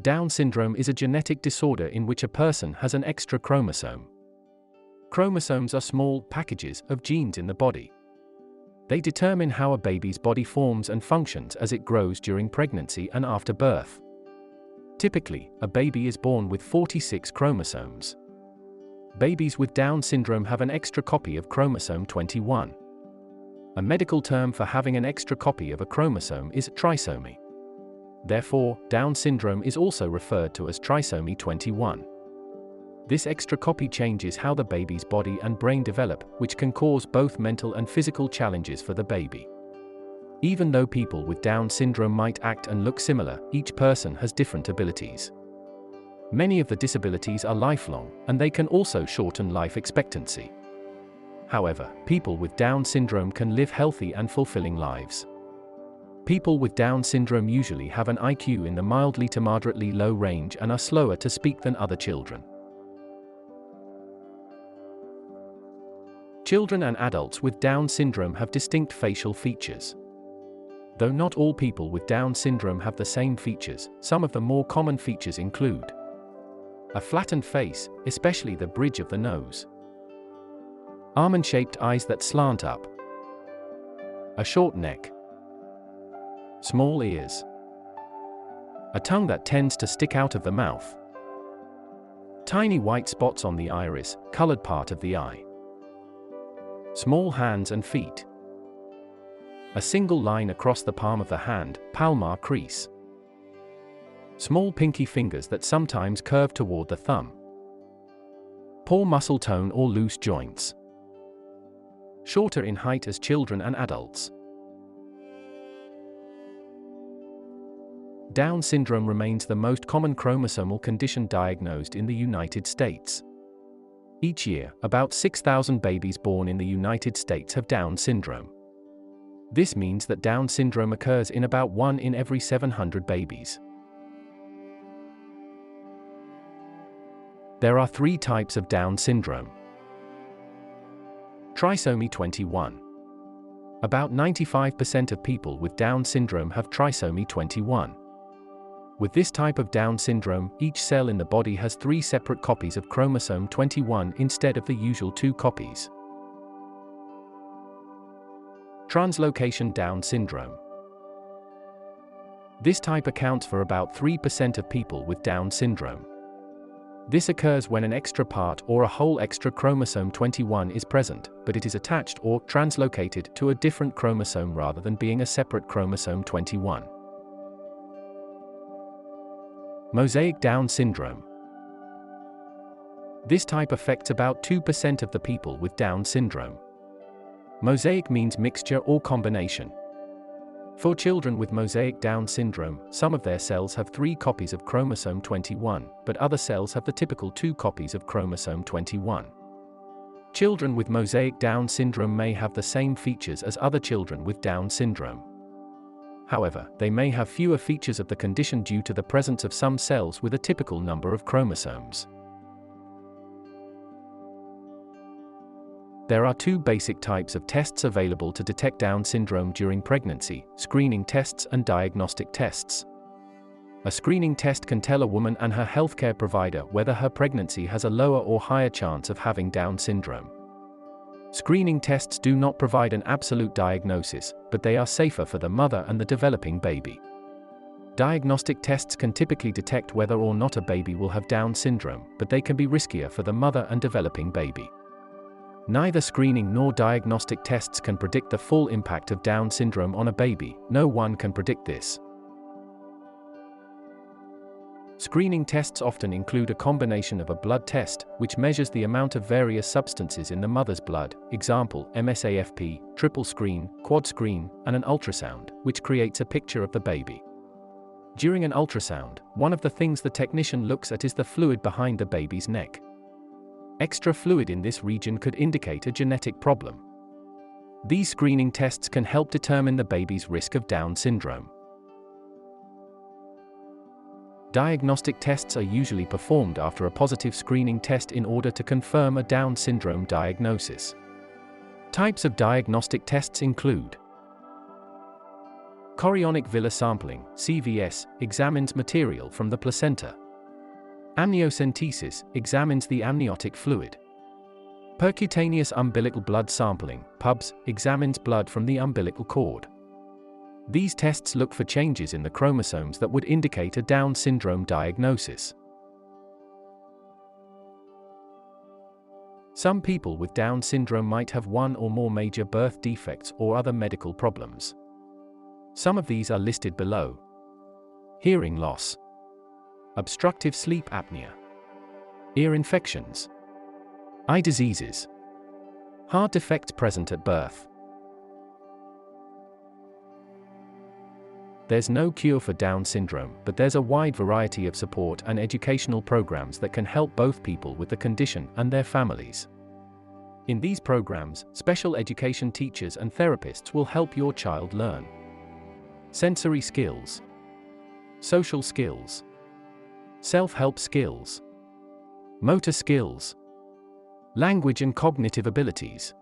Down syndrome is a genetic disorder in which a person has an extra chromosome. Chromosomes are small packages of genes in the body. They determine how a baby's body forms and functions as it grows during pregnancy and after birth. Typically, a baby is born with 46 chromosomes. Babies with Down syndrome have an extra copy of chromosome 21. A medical term for having an extra copy of a chromosome is trisomy. Therefore, Down syndrome is also referred to as trisomy 21. This extra copy changes how the baby's body and brain develop, which can cause both mental and physical challenges for the baby. Even though people with Down syndrome might act and look similar, each person has different abilities. Many of the disabilities are lifelong, and they can also shorten life expectancy. However, people with Down syndrome can live healthy and fulfilling lives. People with Down syndrome usually have an IQ in the mildly to moderately low range and are slower to speak than other children. Children and adults with Down syndrome have distinct facial features. Though not all people with Down syndrome have the same features, some of the more common features include a flattened face, especially the bridge of the nose, almond-shaped eyes that slant up, a short neck, small ears, a tongue that tends to stick out of the mouth, tiny white spots on the iris, colored part of the eye, small hands and feet, a single line across the palm of the hand, palmar crease, small pinky fingers that sometimes curve toward the thumb, poor muscle tone or loose joints, shorter in height as children and adults. Down syndrome remains the most common chromosomal condition diagnosed in the United States. Each year, about 6,000 babies born in the United States have Down syndrome. This means that Down syndrome occurs in about 1 in every 700 babies. There are 3 types of Down syndrome. Trisomy 21. About 95% of people with Down syndrome have trisomy 21. With this type of Down syndrome, each cell in the body has 3 separate copies of chromosome 21 instead of the usual 2 copies. Translocation Down syndrome. This type accounts for about 3% of people with Down syndrome. This occurs when an extra part or a whole extra chromosome 21 is present, but it is attached or translocated to a different chromosome rather than being a separate chromosome 21. Mosaic Down syndrome. This type affects about 2% of the people with Down syndrome. Mosaic means mixture or combination. For children with mosaic Down syndrome, some of their cells have 3 copies of chromosome 21, but other cells have the typical 2 copies of chromosome 21. Children with mosaic Down syndrome may have the same features as other children with Down syndrome. However, they may have fewer features of the condition due to the presence of some cells with a typical number of chromosomes. There are 2 basic types of tests available to detect Down syndrome during pregnancy: screening tests and diagnostic tests. A screening test can tell a woman and her healthcare provider whether her pregnancy has a lower or higher chance of having Down syndrome. Screening tests do not provide an absolute diagnosis, but they are safer for the mother and the developing baby. Diagnostic tests can typically detect whether or not a baby will have Down syndrome, but they can be riskier for the mother and developing baby. Neither screening nor diagnostic tests can predict the full impact of Down syndrome on a baby. No one can predict this. Screening tests often include a combination of a blood test, which measures the amount of various substances in the mother's blood, example, MSAFP, triple screen, quad screen, and an ultrasound, which creates a picture of the baby. During an ultrasound, one of the things the technician looks at is the fluid behind the baby's neck. Extra fluid in this region could indicate a genetic problem. These screening tests can help determine the baby's risk of Down syndrome. Diagnostic tests are usually performed after a positive screening test in order to confirm a Down syndrome diagnosis. Types of diagnostic tests include Chorionic villus sampling, CVS, examines material from the placenta. Amniocentesis examines the amniotic fluid. Percutaneous umbilical blood sampling, PUBS, examines blood from the umbilical cord. These tests look for changes in the chromosomes that would indicate a Down syndrome diagnosis. Some people with Down syndrome might have one or more major birth defects or other medical problems. Some of these are listed below: hearing loss, obstructive sleep apnea, ear infections, eye diseases, heart defects present at birth. There's no cure for Down syndrome, but there's a wide variety of support and educational programs that can help both people with the condition and their families. In these programs, special education teachers and therapists will help your child learn sensory skills, social skills, self-help skills, motor skills, language and cognitive abilities.